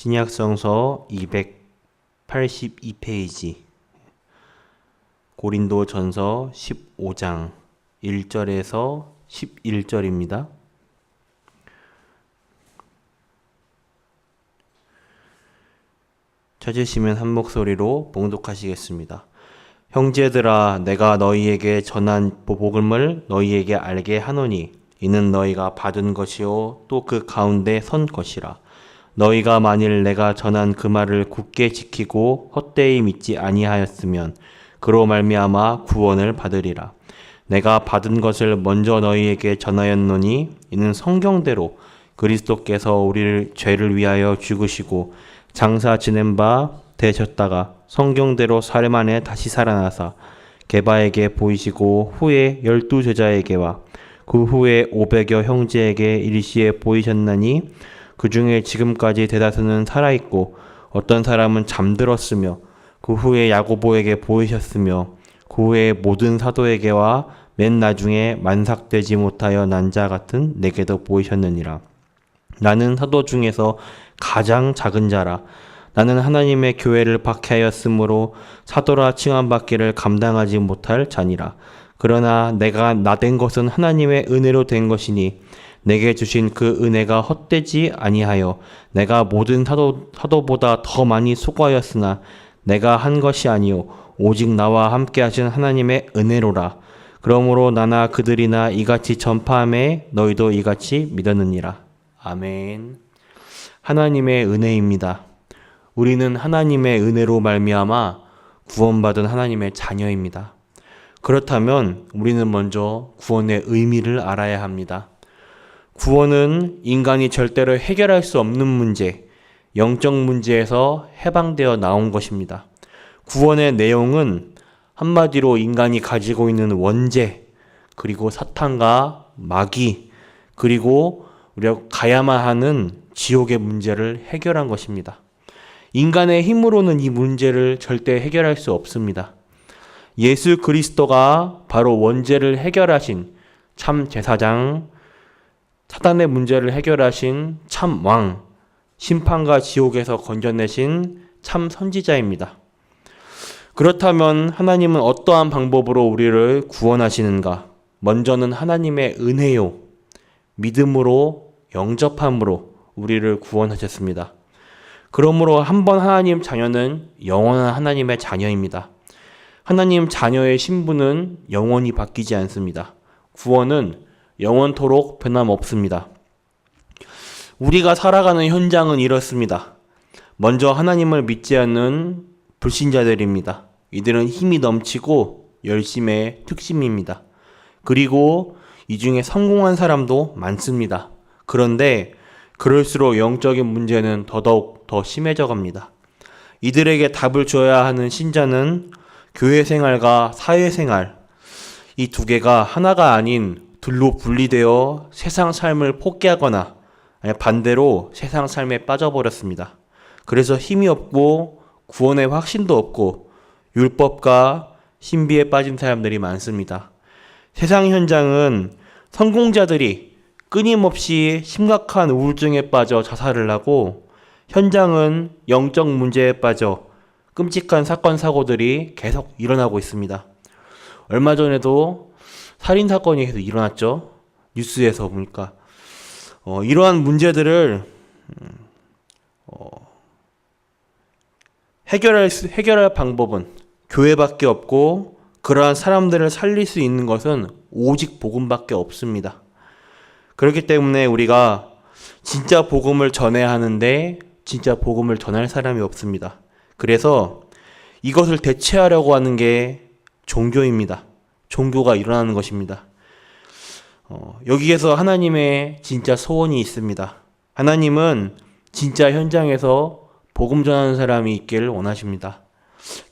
신약성서 282페이지 고린도전서 15장 1절에서 11절입니다. 찾으시면 한 목소리로 봉독하시겠습니다. 형제들아, 내가 너희에게 전한 복음을 너희에게 알게 하노니 이는 너희가 받은 것이요 또 그 가운데 선 것이라. 너희가 만일 내가 전한 그 말을 굳게 지키고 헛되이 믿지 아니하였으면 그로 말미암아 구원을 받으리라. 내가 받은 것을 먼저 너희에게 전하였노니 이는 성경대로 그리스도께서 우리를 죄를 위하여 죽으시고 장사 지낸 바 되셨다가 성경대로 사흘 만에 다시 살아나사 게바에게 보이시고 후에 12 제자에게와 그 후에 500여 형제에게 일시에 보이셨나니 그 중에 지금까지 대다수는 살아있고 어떤 사람은 잠들었으며 그 후에 야고보에게 보이셨으며 그 후에 모든 사도에게와 맨 나중에 만삭되지 못하여 난 자 같은 내게도 보이셨느니라. 나는 사도 중에서 가장 작은 자라. 나는 하나님의 교회를 박해하였으므로 사도라 칭함받기를 감당하지 못할 자니라. 그러나 내가 나된 것은 하나님의 은혜로 된 것이니 내게 주신 그 은혜가 헛되지 아니하여 내가 모든 사도보다 더 많이 수고하였으나 내가 한 것이 아니요 오직 나와 함께 하신 하나님의 은혜로라. 그러므로 나나 그들이나 이같이 전파함에 너희도 이같이 믿었느니라. 아멘. 하나님의 은혜입니다. 우리는 하나님의 은혜로 말미암아 구원받은 하나님의 자녀입니다. 그렇다면 우리는 먼저 구원의 의미를 알아야 합니다. 구원은 인간이 절대로 해결할 수 없는 문제, 영적 문제에서 해방되어 나온 것입니다. 구원의 내용은 한마디로 인간이 가지고 있는 원죄, 그리고 사탄과 마귀, 그리고 우리가 가야만 하는 지옥의 문제를 해결한 것입니다. 인간의 힘으로는 이 문제를 절대 해결할 수 없습니다. 예수 그리스도가 바로 원죄를 해결하신 참 제사장, 사단의 문제를 해결하신 참 왕, 심판과 지옥에서 건져내신 참 선지자입니다. 그렇다면 하나님은 어떠한 방법으로 우리를 구원하시는가? 먼저는 하나님의 은혜요, 믿음으로, 영접함으로 우리를 구원하셨습니다. 그러므로 한번 하나님 자녀는 영원한 하나님의 자녀입니다. 하나님 자녀의 신분은 영원히 바뀌지 않습니다. 구원은 영원토록 변함없습니다. 우리가 살아가는 현장은 이렇습니다. 먼저 하나님을 믿지 않는 불신자들입니다. 이들은 힘이 넘치고 열심의 특심입니다. 그리고 이 중에 성공한 사람도 많습니다. 그런데 그럴수록 영적인 문제는 더더욱 더 심해져 갑니다. 이들에게 답을 줘야 하는 신자는 교회 생활과 사회 생활, 이 두 개가 하나가 아닌 둘로 분리되어 세상 삶을 포기하거나 반대로 세상 삶에 빠져버렸습니다. 그래서 힘이 없고 구원의 확신도 없고 율법과 신비에 빠진 사람들이 많습니다. 세상 현장은 성공자들이 끊임없이 심각한 우울증에 빠져 자살을 하고 현장은 영적 문제에 빠져 끔찍한 사건 사고들이 계속 일어나고 있습니다. 얼마 전에도 살인사건이 계속 일어났죠. 뉴스에서 보니까 이러한 문제들을 해결할 방법은 교회밖에 없고 그러한 사람들을 살릴 수 있는 것은 오직 복음밖에 없습니다. 그렇기 때문에 우리가 진짜 복음을 전해야 하는데 진짜 복음을 전할 사람이 없습니다. 그래서 이것을 대체하려고 하는 게 종교입니다. 종교가 일어나는 것입니다. 여기에서 하나님의 진짜 소원이 있습니다. 하나님은 진짜 현장에서 복음 전하는 사람이 있기를 원하십니다.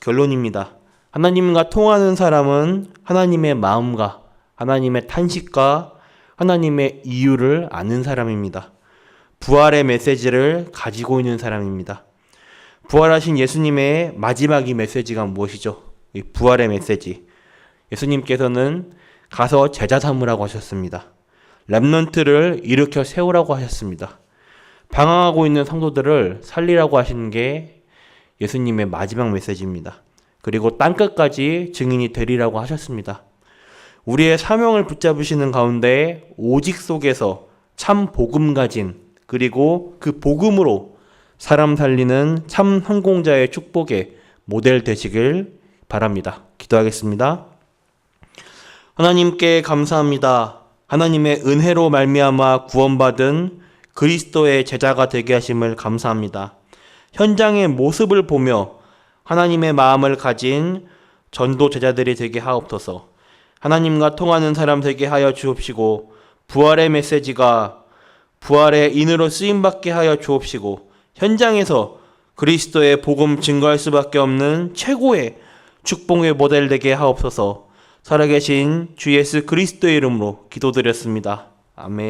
결론입니다. 하나님과 통하는 사람은 하나님의 마음과 하나님의 탄식과 하나님의 이유를 아는 사람입니다. 부활의 메시지를 가지고 있는 사람입니다. 부활하신 예수님의 마지막 이 메시지가 무엇이죠? 이 부활의 메시지. 예수님께서는 가서 제자 삼으라고 하셨습니다. 렘넌트를 일으켜 세우라고 하셨습니다. 방황하고 있는 성도들을 살리라고 하시는 게 예수님의 마지막 메시지입니다. 그리고 땅끝까지 증인이 되리라고 하셨습니다. 우리의 사명을 붙잡으시는 가운데 오직 속에서 참 복음 가진, 그리고 그 복음으로 사람 살리는 참 성공자의 축복의 모델 되시길 바랍니다. 기도하겠습니다. 하나님께 감사합니다. 하나님의 은혜로 말미암아 구원받은 그리스도의 제자가 되게 하심을 감사합니다. 현장의 모습을 보며 하나님의 마음을 가진 전도 제자들이 되게 하옵소서. 하나님과 통하는 사람 되게 하여 주옵시고, 부활의 메시지가 부활의 인으로 쓰임받게 하여 주옵시고, 현장에서 그리스도의 복음 증거할 수밖에 없는 최고의 축복의 모델 되게 하옵소서. 살아계신 주 예수 그리스도의 이름으로 기도드렸습니다. 아멘.